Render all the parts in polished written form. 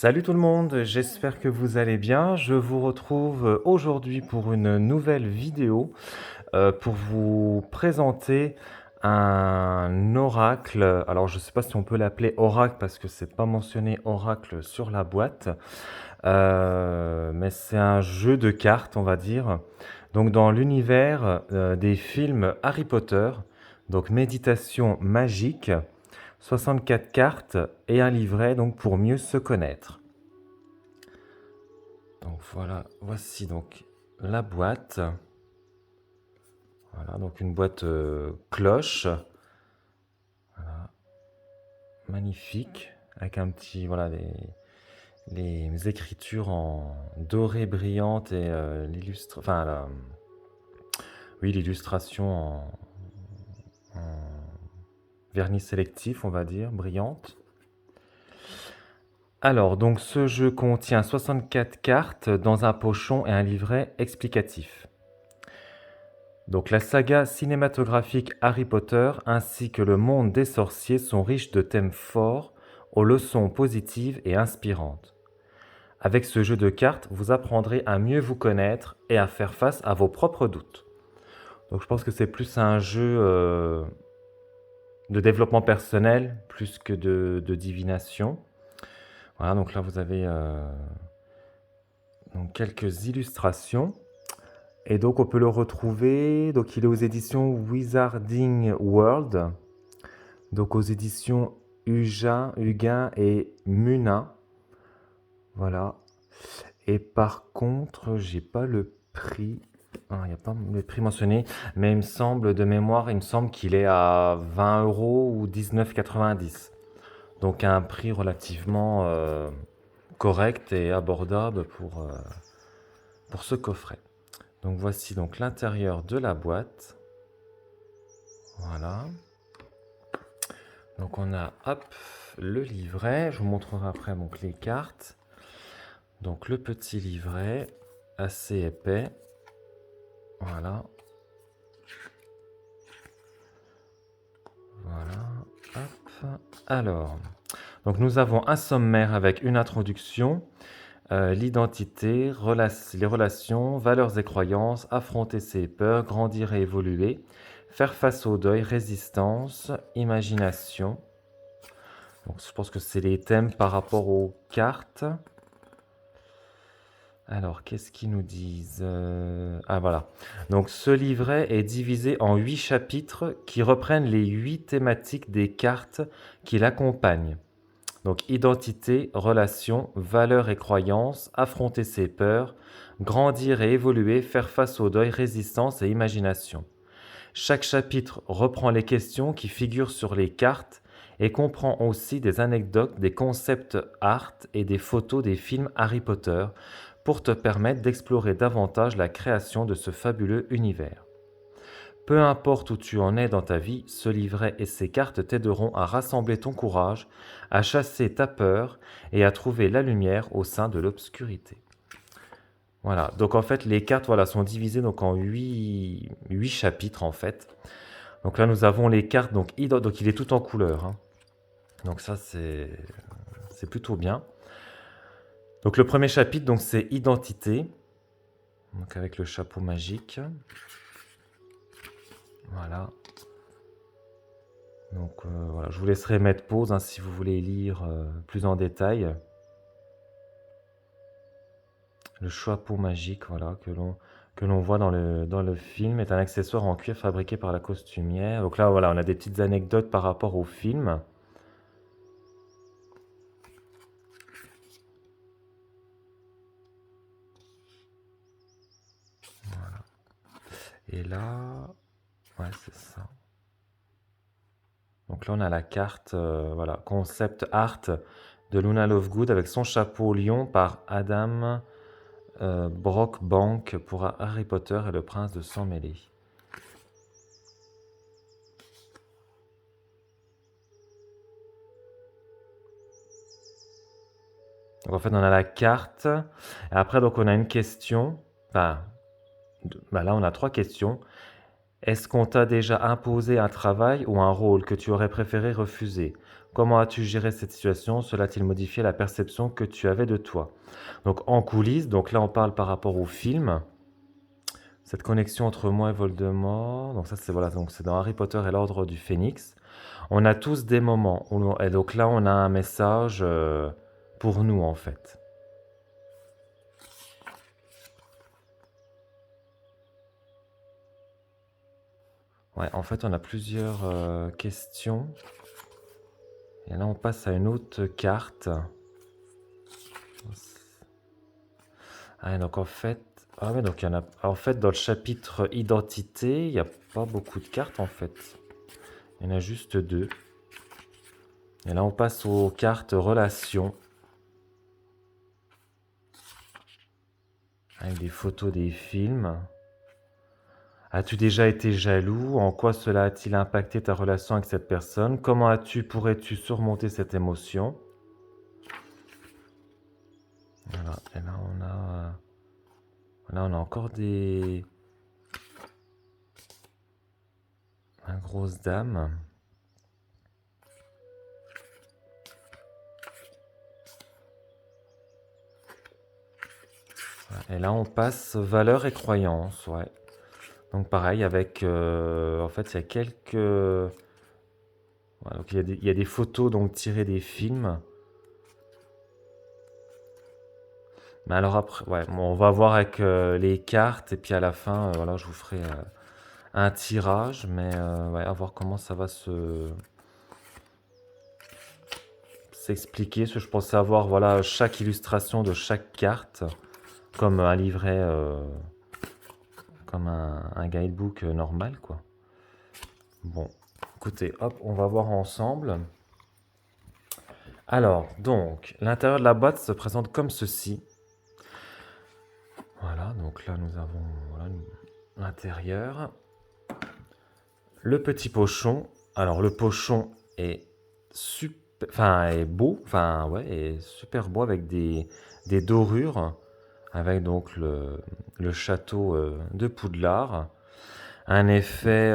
Salut tout le monde, j'espère que vous allez bien. Je vous retrouve aujourd'hui pour une nouvelle vidéo pour vous présenter un oracle. Alors je ne sais pas si on peut l'appeler oracle parce que c'est pas mentionné oracle sur la boîte, mais c'est un jeu de cartes, on va dire. Donc dans l'univers des films Harry Potter, donc méditation magique, 64 cartes et un livret donc pour mieux se connaître. Donc voilà, voici donc la boîte. Voilà, donc une boîte cloche. Voilà, magnifique. Avec un petit, voilà, les écritures en doré brillante et oui, l'illustration en vernis sélectif, on va dire, brillante. Alors, donc ce jeu contient 64 cartes dans un pochon et un livret explicatif. Donc la saga cinématographique Harry Potter ainsi que le monde des sorciers sont riches de thèmes forts, aux leçons positives et inspirantes. Avec ce jeu de cartes, vous apprendrez à mieux vous connaître et à faire face à vos propres doutes. Donc je pense que c'est plus un jeu de développement personnel plus que de divination. Voilà, donc là vous avez donc quelques illustrations. Et donc on peut le retrouver, donc il est aux éditions Wizarding World, donc aux éditions Huguin et Muna. Voilà. Et par contre, j'ai pas le prix. Il n'y a pas le prix mentionné, mais il me semble, de mémoire, il me semble qu'il est à 20 euros ou 19,90. Donc un prix relativement correct et abordable pour ce coffret. Donc voici donc l'intérieur de la boîte. Voilà. Donc on a hop, le livret. Je vous montrerai après donc, les cartes. Donc le petit livret, assez épais. Voilà. Voilà. Hop. Alors, donc nous avons un sommaire avec une introduction, l'identité, les relations, valeurs et croyances, affronter ses peurs, grandir et évoluer, faire face au deuil, résistance, imagination. Donc je pense que c'est les thèmes par rapport aux cartes. Alors, qu'est-ce qu'ils nous disent? Ah voilà. Donc ce livret est divisé en 8 chapitres qui reprennent les 8 thématiques des cartes qui l'accompagnent. Donc identité, relations, valeurs et croyances, affronter ses peurs, grandir et évoluer, faire face au deuil, résistance et imagination. Chaque chapitre reprend les questions qui figurent sur les cartes et comprend aussi des anecdotes, des concepts art et des photos des films Harry Potter pour te permettre d'explorer davantage la création de ce fabuleux univers. Peu importe où tu en es dans ta vie, ce livret et ces cartes t'aideront à rassembler ton courage, à chasser ta peur et à trouver la lumière au sein de l'obscurité. Voilà, donc en fait les cartes voilà, sont divisées donc, en 8 chapitres en fait. Donc là nous avons les cartes, donc il est tout en couleur. Hein. Donc ça c'est plutôt bien. Donc le premier chapitre donc c'est identité, donc avec le chapeau magique. Voilà. Donc voilà, je vous laisserai mettre pause hein, si vous voulez lire plus en détail. Le chapeau magique, voilà, que l'on voit dans le film est un accessoire en cuir fabriqué par la costumière. Donc là, voilà, on a des petites anecdotes par rapport au film. Voilà. Et là, ouais, c'est ça. Donc là, on a la carte, voilà, concept art de Luna Lovegood avec son chapeau lion par Adam Brockbank pour Harry Potter et le prince de sang mêlé. Donc en fait, on a la carte. Et après, donc, on a une question. Enfin, là, on a 3 questions. Est-ce qu'on t'a déjà imposé un travail ou un rôle que tu aurais préféré refuser? Comment as-tu géré cette situation? Cela a-t-il modifié la perception que tu avais de toi? Donc en coulisses, donc là on parle par rapport au film. Cette connexion entre moi et Voldemort, donc ça c'est voilà, donc c'est dans Harry Potter et l'Ordre du Phénix. On a tous des moments et donc là on a un message pour nous en fait. Ouais, en fait on a plusieurs questions. Et là on passe à une autre carte. Ah, donc en fait, ah ouais, donc il y en a. En fait, dans le chapitre identité, il n'y a pas beaucoup de cartes en fait. Il y en a juste 2. Et là, on passe aux cartes relations. Avec des photos des films. As-tu déjà été jaloux? En quoi cela a-t-il impacté ta relation avec cette personne? Comment pourrais-tu surmonter cette émotion? Voilà. Et là, on a encore des. Une grosse dame. Et là, on passe valeurs et croyances, ouais. Donc pareil, avec... en fait, il y a quelques... voilà, donc il y a des photos donc, tirées des films. Mais alors après, ouais, bon, on va voir avec les cartes. Et puis à la fin, voilà, je vous ferai un tirage. Mais ouais, à voir comment ça va s'expliquer. Parce que je pensais avoir voilà, chaque illustration de chaque carte. Comme un livret... comme un guidebook normal, quoi. Bon, écoutez, hop, on va voir ensemble. Alors, donc, l'intérieur de la boîte se présente comme ceci. Voilà, donc là, nous avons voilà, l'intérieur. Le petit pochon. Alors, le pochon est est beau, enfin, ouais, est super beau avec des dorures, avec donc le château de Poudlard. Un effet...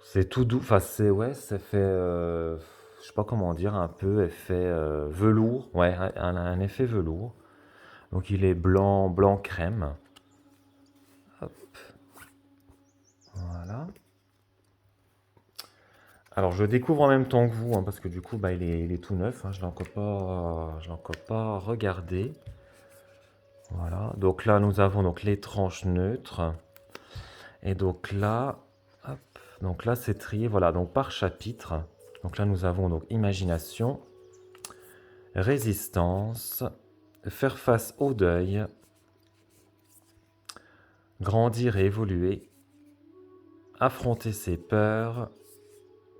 c'est tout doux, enfin c'est ouais, ça fait, je sais pas comment dire, un peu effet velours, ouais, un effet velours. Donc il est blanc, blanc crème. Hop, voilà. Alors je découvre en même temps que vous, hein, parce que du coup bah, il est tout neuf, hein, je l'ai encore pas regardé. Voilà, donc là nous avons donc les tranches neutres. Et hop, donc là c'est trié, voilà, donc par chapitre. Donc là nous avons donc imagination, résistance, faire face au deuil, grandir et évoluer, affronter ses peurs,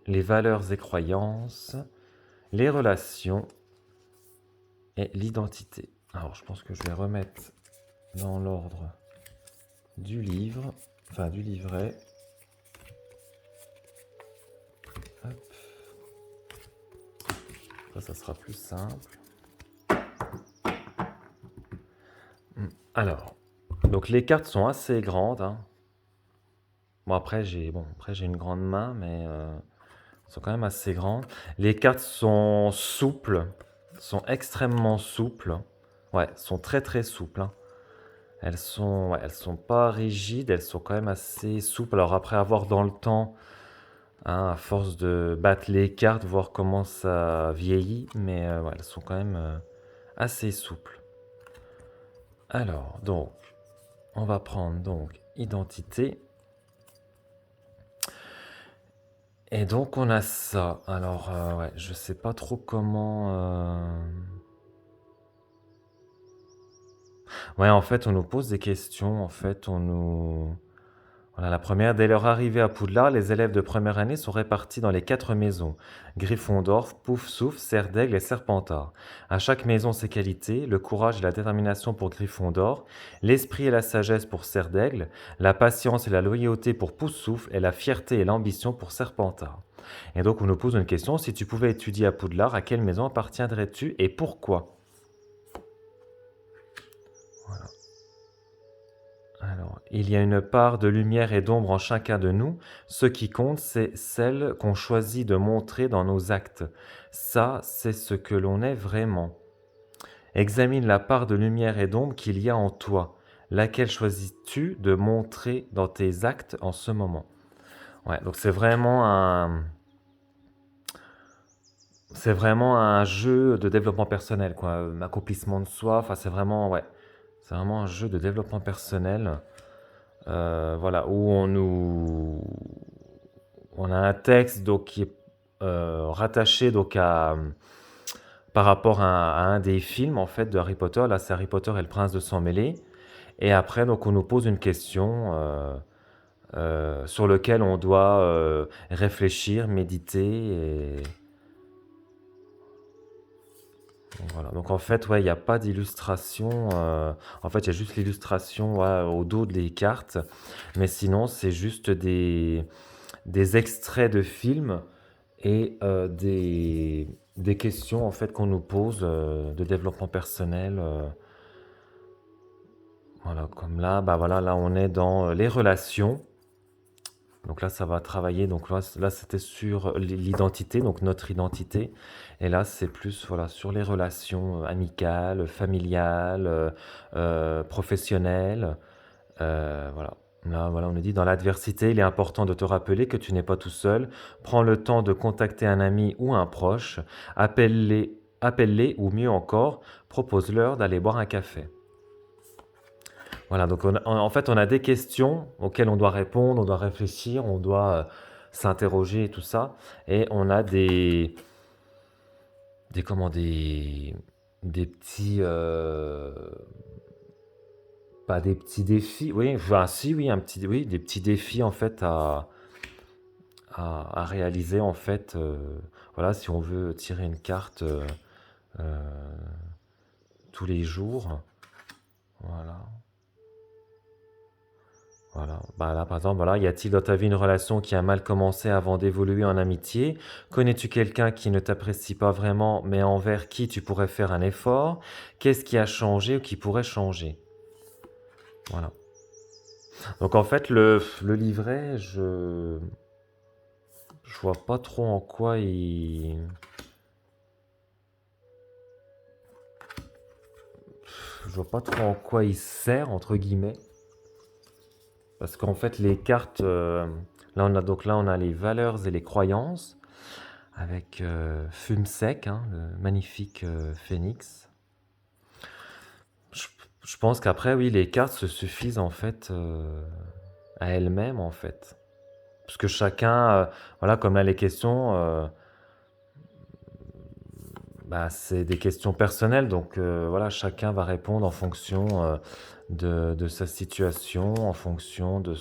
les valeurs et croyances, les relations et l'identité. Alors je pense que je vais remettre dans l'ordre du livre, enfin du livret. Hop. Ça sera plus simple. Alors, donc les cartes sont assez grandes, hein. Bon après j'ai une grande main, mais elles sont quand même assez grandes. Les cartes sont souples, sont extrêmement souples. Ouais, sont très très souples, hein. Elles sont pas rigides, elles sont quand même assez souples. Alors après avoir dans le temps, hein, à force de battre les cartes, voir comment ça vieillit, mais ouais, elles sont quand même assez souples. Alors donc, on va prendre donc identité. Et donc on a ça. Alors ouais, je sais pas trop comment. Ouais, en fait, on nous pose des questions. En fait, on nous. Voilà, la première, dès leur arrivée à Poudlard, les élèves de première année sont répartis dans les 4 maisons. Gryffondor, Poufsouffle, Serdaigle et Serpentard. À chaque maison ses qualités, le courage et la détermination pour Gryffondor, l'esprit et la sagesse pour Serdaigle, la patience et la loyauté pour Poufsouffle et la fierté et l'ambition pour Serpentard. Et donc on nous pose une question, si tu pouvais étudier à Poudlard, à quelle maison appartiendrais-tu et pourquoi? Voilà. Alors, il y a une part de lumière et d'ombre en chacun de nous. Ce qui compte, c'est celle qu'on choisit de montrer dans nos actes. Ça, c'est ce que l'on est vraiment. Examine la part de lumière et d'ombre qu'il y a en toi. Laquelle choisis-tu de montrer dans tes actes en ce moment? Ouais, donc c'est vraiment un jeu de développement personnel, quoi. Accomplissement de soi. Enfin, c'est vraiment un jeu de développement personnel. Voilà, où on a un texte donc qui est rattaché donc par rapport à un des films en fait de Harry Potter. Là, c'est Harry Potter et le Prince de Sang Mêlé. Et après, donc, on nous pose une question sur lequel on doit réfléchir, méditer. Et donc, voilà. Donc en fait, ouais, il n'y a pas d'illustration. En fait, il y a juste l'illustration ouais, au dos des cartes. Mais sinon, c'est juste des extraits de films et des questions en fait qu'on nous pose de développement personnel. Voilà, comme là, bah voilà, là on est dans les relations. Donc là, ça va travailler. Donc là c'était sur l'identité, donc notre identité. Et là, c'est plus voilà, sur les relations amicales, familiales, professionnelles. Voilà. Là, voilà, on nous dit dans l'adversité, il est important de te rappeler que tu n'es pas tout seul. Prends le temps de contacter un ami ou un proche. Appelle-les ou mieux encore, propose-leur d'aller boire un café. Voilà, donc en fait, on a des questions auxquelles on doit répondre, on doit réfléchir, on doit s'interroger et tout ça. Et on a des comment, des petits, pas des petits défis, oui, enfin si, oui, oui, des petits défis en fait à réaliser en fait. Voilà, si on veut tirer une carte euh, tous les jours, voilà. Voilà. Bah là, par exemple, voilà, y a-t-il dans ta vie une relation qui a mal commencé avant d'évoluer en amitié? Connais-tu quelqu'un qui ne t'apprécie pas vraiment, mais envers qui tu pourrais faire un effort? Qu'est-ce qui a changé ou qui pourrait changer? Voilà. Donc en fait, le livret, je vois pas trop en quoi je vois pas trop en quoi il sert entre guillemets, parce qu'en fait les cartes, là on a les valeurs et les croyances avec Fume Sec, hein, le magnifique phénix. Je, je pense qu'après oui les cartes se suffisent en fait à elles-mêmes en fait, parce que chacun, voilà comme là les questions. Bah, c'est des questions personnelles, donc voilà, chacun va répondre en fonction de sa situation, en fonction de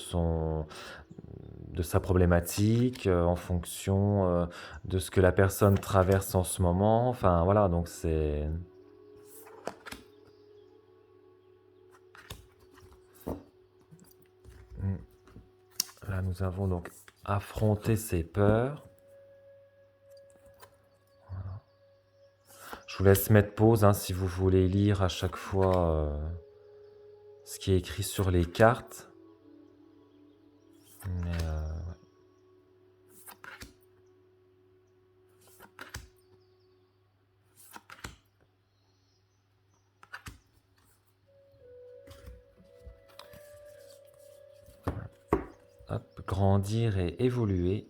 sa problématique, en fonction de ce que la personne traverse en ce moment. Enfin voilà, donc c'est... Mm. Là, nous avons donc affronté ses peurs. Je vous laisse mettre pause hein, si vous voulez lire à chaque fois ce qui est écrit sur les cartes. Mais, hop, grandir et évoluer.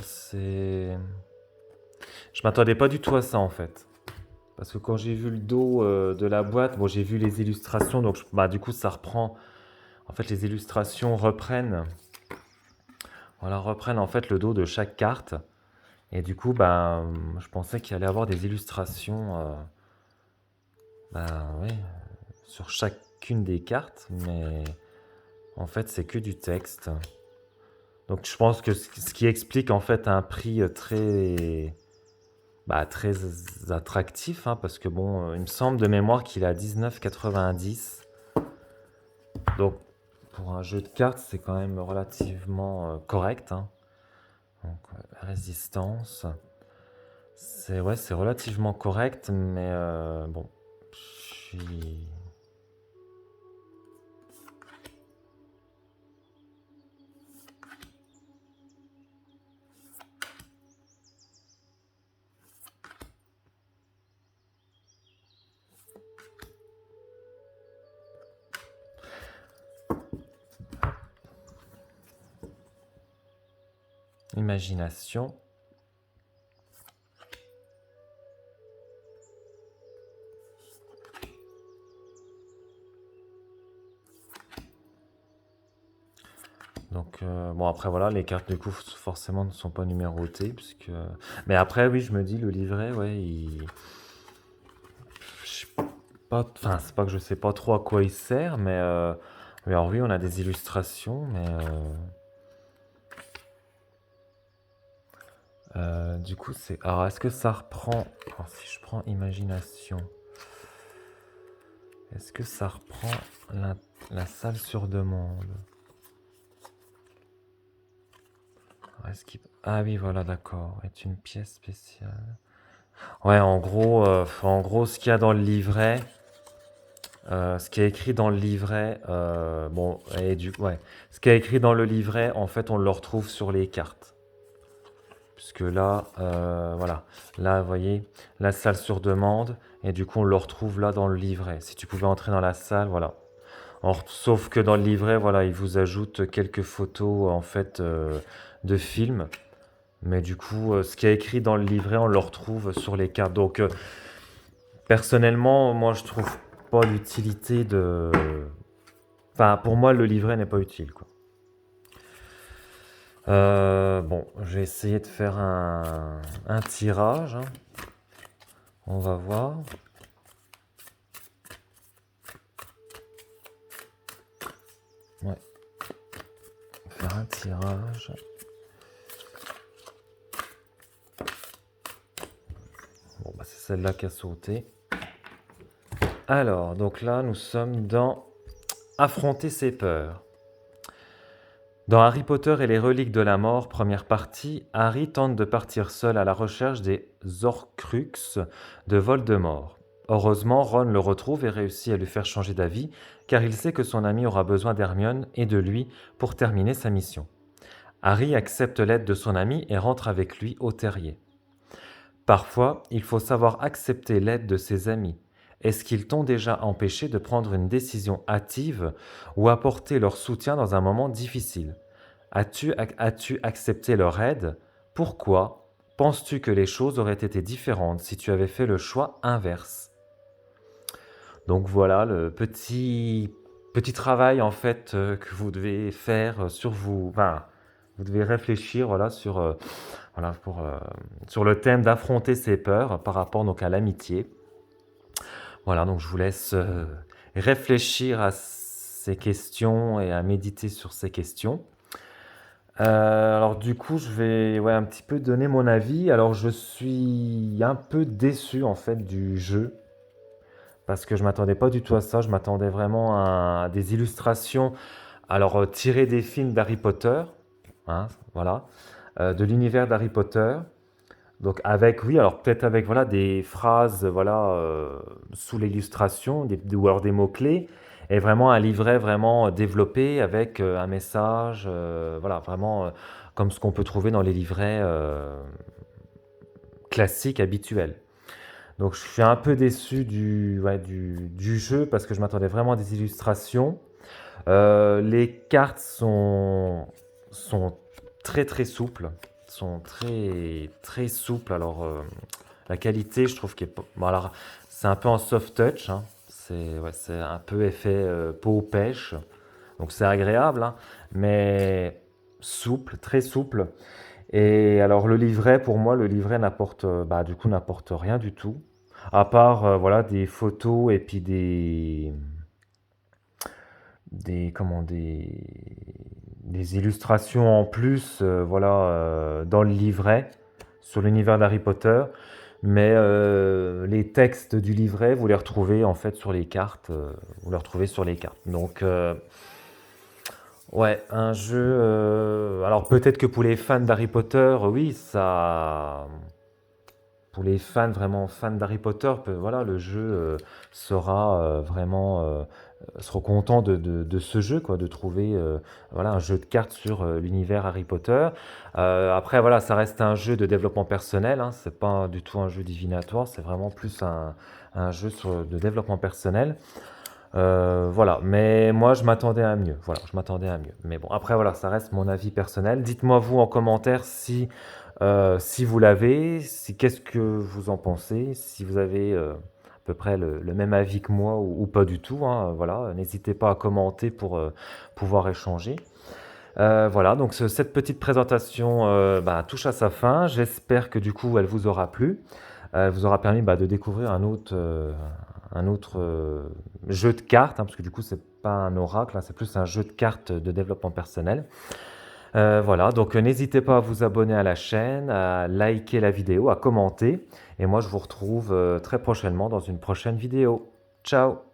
C'est... Je m'attendais pas du tout à ça en fait. Parce que quand j'ai vu le dos de la boîte, bon j'ai vu les illustrations, donc bah, du coup ça reprend. En fait les illustrations reprennent, voilà, reprennent en fait le dos de chaque carte. Et du coup bah, je pensais qu'il allait avoir des illustrations bah, ouais, sur chacune des cartes, mais en fait c'est que du texte. Donc je pense que ce qui explique en fait un prix très très attractif, hein, parce que bon, il me semble de mémoire qu'il est à 19,90. Donc, pour un jeu de cartes, c'est quand même relativement correct, hein. Donc, résistance. C'est ouais, c'est relativement correct, mais bon, je suis... Imagination. Donc, bon, après, voilà, les cartes, du coup, forcément, ne sont pas numérotées, puisque... Mais après, oui, je me dis, le livret, ouais, je sais pas... Enfin, c'est pas que je sais pas trop à quoi il sert, mais... Alors oui, on a des illustrations, mais... du coup, c'est... Alors, est-ce que ça reprend... Alors, si je prends imagination... Est-ce que ça reprend la salle sur demande? Ah oui, voilà, d'accord. Est une pièce spéciale. Ouais, en gros, ce qu'il y a dans le livret, ce qui est écrit dans le livret, bon, ouais, ce qui est écrit dans le livret, en fait, on le retrouve sur les cartes. Puisque là, voilà, là, vous voyez, la salle sur demande, et du coup, on le retrouve là dans le livret. Si tu pouvais entrer dans la salle, voilà. Sauf que dans le livret, voilà, il vous ajoute quelques photos, en fait, de films. Mais du coup, ce qui est écrit dans le livret, on le retrouve sur les cartes. Donc, personnellement, moi, je trouve pas l'utilité de... Enfin, pour moi, le livret n'est pas utile, quoi. Bon, j'ai essayé de faire un tirage, hein. On va voir. Ouais, faire un tirage. Bon, bah, c'est celle-là qui a sauté. Alors, donc là, nous sommes dans Affronter ses peurs. Dans Harry Potter et les reliques de la mort, première partie, Harry tente de partir seul à la recherche des Horcruxes de Voldemort. Heureusement, Ron le retrouve et réussit à lui faire changer d'avis, car il sait que son ami aura besoin d'Hermione et de lui pour terminer sa mission. Harry accepte l'aide de son ami et rentre avec lui au terrier. Parfois, il faut savoir accepter l'aide de ses amis. Est-ce qu'ils t'ont déjà empêché de prendre une décision hâtive ou apporter leur soutien dans un moment difficile? As-tu accepté leur aide? Pourquoi? Penses-tu que les choses auraient été différentes si tu avais fait le choix inverse? Donc voilà le petit travail en fait que vous devez faire sur vous. Enfin, vous devez réfléchir voilà voilà sur le thème d'affronter ses peurs par rapport donc à l'amitié. Voilà, donc je vous laisse réfléchir à ces questions et à méditer sur ces questions. Alors du coup, je vais ouais, un petit peu donner mon avis. Alors je suis un peu déçu en fait du jeu parce que je m'attendais pas du tout à ça. Je m'attendais vraiment à des illustrations, alors tirées des films d'Harry Potter, hein, voilà, de l'univers d'Harry Potter. Donc avec, oui, alors peut-être avec voilà des phrases voilà sous l'illustration, ou alors des mots-clés, et vraiment un livret vraiment développé avec un message, voilà, vraiment comme ce qu'on peut trouver dans les livrets classiques habituels. Donc je suis un peu déçu ouais, du jeu parce que je m'attendais vraiment à des illustrations. Les cartes sont très très souples, sont très très souples. Alors la qualité, je trouve qu'elle est bon, alors c'est un peu en soft touch, hein. C'est ouais, c'est un peu effet peau pêche, donc c'est agréable, hein, mais souple, très souple. Et alors le livret, pour moi, le livret n'apporte bah, du coup n'apporte rien du tout, à part voilà des photos et puis comment des illustrations en plus voilà dans le livret sur l'univers d'Harry Potter, Mais les textes du livret, vous les retrouvez en fait sur les cartes. Vous les retrouvez sur les cartes. Donc, ouais, un jeu. Alors peut-être que pour les fans d'Harry Potter, oui, ça. Pour les fans, vraiment fans d'Harry Potter, voilà, le jeu sera vraiment. Seront contents de ce jeu, quoi, de trouver voilà, un jeu de cartes sur l'univers Harry Potter. Après, voilà, ça reste un jeu de développement personnel, hein, c'est pas du tout un jeu divinatoire, c'est vraiment plus un jeu de développement personnel. Voilà, mais moi je m'attendais à mieux. Voilà, je m'attendais à mieux. Mais bon, après voilà, ça reste mon avis personnel. Dites-moi vous en commentaire si vous l'avez, si qu'est-ce que vous en pensez, si vous avez à peu près le même avis que moi ou pas du tout, hein, voilà, n'hésitez pas à commenter pour pouvoir échanger. Voilà, donc cette petite présentation bah, touche à sa fin. J'espère que du coup elle vous aura plu. Elle vous aura permis bah, de découvrir un autre jeu de cartes, hein, parce que du coup c'est pas un oracle, hein, c'est plus un jeu de cartes de développement personnel. Voilà, donc n'hésitez pas à vous abonner à la chaîne, à liker la vidéo, à commenter. Et moi je vous retrouve très prochainement dans une prochaine vidéo. Ciao!